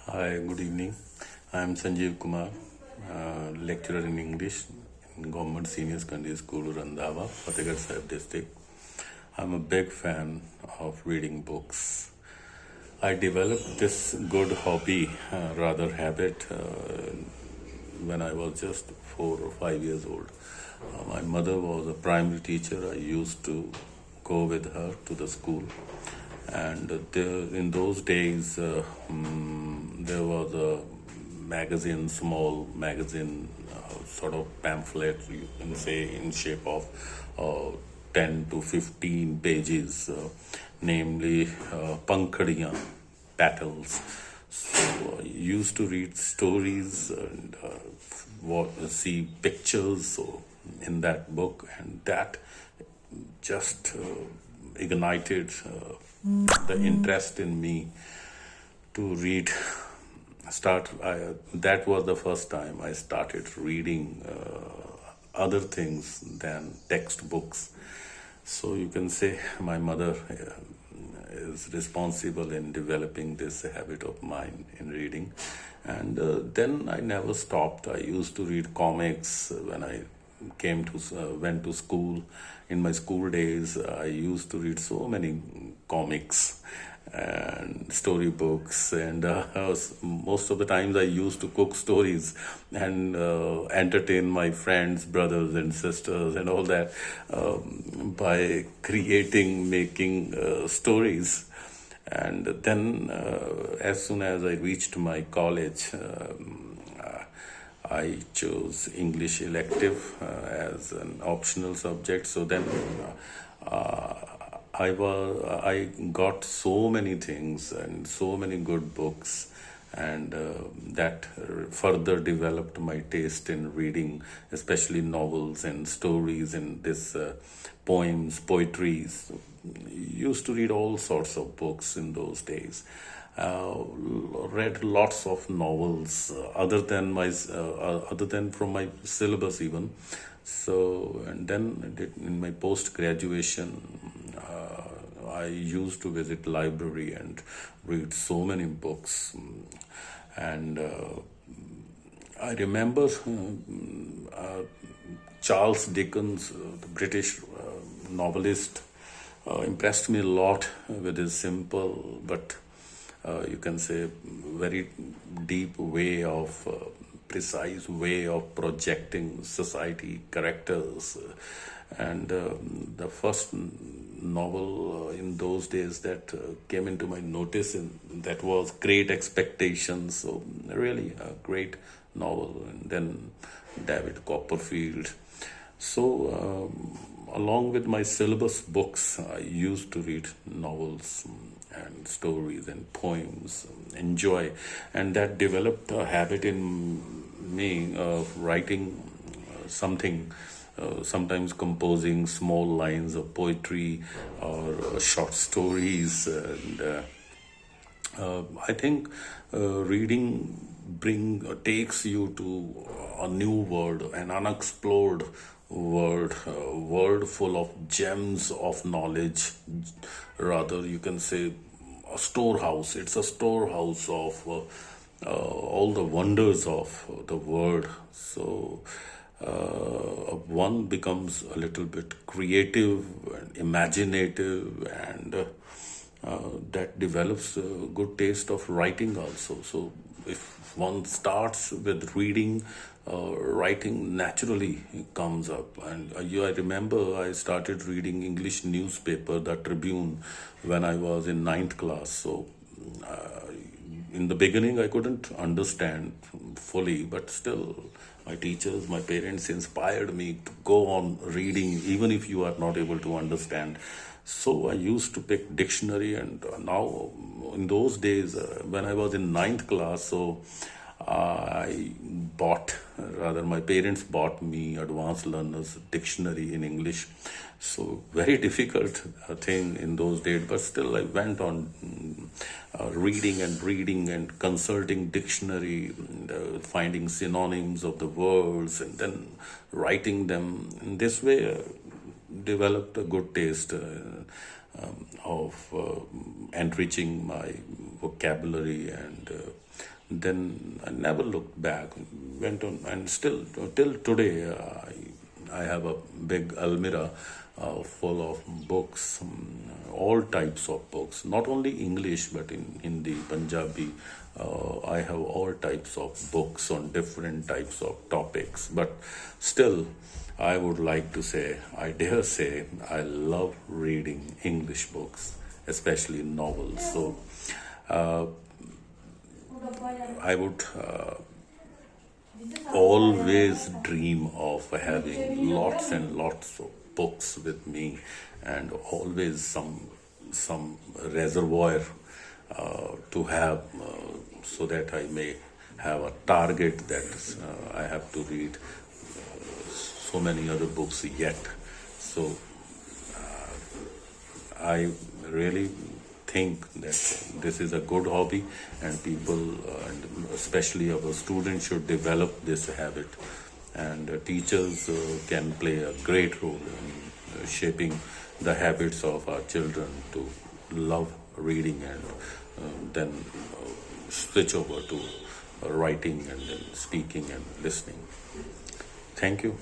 Hi, good evening. I am Sanjeev Kumar, lecturer in English in Government Senior Secondary School, Randhawa, Fatehgarh Sahib district. I'm a big fan of reading books. I developed this good hobby, rather habit, when I was just 4 or 5 years old. My mother was a primary teacher. I used to go with her to the school, and in those days, there was a magazine, small magazine, sort of pamphlet, you can say, in shape of 10 to 15 pages, namely Pankhadiyan, Battles. So I used to read stories and see pictures in that book, and that just ignited the interest in me to read. That was the first time I started reading other things than textbooks. So you can say my mother is responsible in developing this habit of mine in reading. And then I never stopped. I used to read comics when I went to school. In my school days, I used to read so many comics and storybooks, and most of the times I used to cook stories and entertain my friends, brothers and sisters and all that, by making stories. And then as soon as I reached my college, I chose English elective as an optional subject. So then I got so many things and so many good books, and that further developed my taste in reading, especially novels and stories and this poems, poetries. Used to read all sorts of books in those days. Read lots of novels other than from my syllabus even. So, and then in my post graduation, I used to visit library and read so many books. And I remember Charles Dickens, the British novelist, impressed me a lot with his simple but you can say very deep way of precise way of projecting society characters. And the first novel in those days that came into my notice, that was Great Expectations. So really a great novel. And then David Copperfield. So along with my syllabus books, I used to read novels and stories and poems, enjoy, and that developed a habit in me of writing something, sometimes composing small lines of poetry or short stories. And I think reading takes you to a new world, an unexplored world, a world full of gems of knowledge. Rather, you can say a storehouse. It's a storehouse of all the wonders of the world. So one becomes a little bit creative and imaginative, and that develops a good taste of writing also. So if one starts with reading, writing naturally comes up. And I remember I started reading English newspaper, the Tribune, when I was in ninth class. So in the beginning I couldn't understand fully, but still my teachers, my parents inspired me to go on reading even if you are not able to understand. So I used to pick dictionary. And now in those days, when I was in ninth class, so I rather my parents bought me Advanced Learners Dictionary in English. So very difficult thing in those days, but still I went on reading and consulting dictionary, and, finding synonyms of the words and then writing them. In this way, developed a good taste of enriching my vocabulary and Then I never looked back, went on, and still till today, I have a big almirah full of books, all types of books, not only English but in Hindi, Punjabi. I have all types of books on different types of topics, but still, I would like to say, I dare say, I love reading English books, especially novels. So I would always dream of having lots and lots of books with me, and always some reservoir to have, so that I may have a target that I have to read so many other books yet. So I really think that this is a good hobby, and people, and especially our students, should develop this habit. And teachers can play a great role in shaping the habits of our children to love reading, and then switch over to writing and then speaking and listening. Thank you.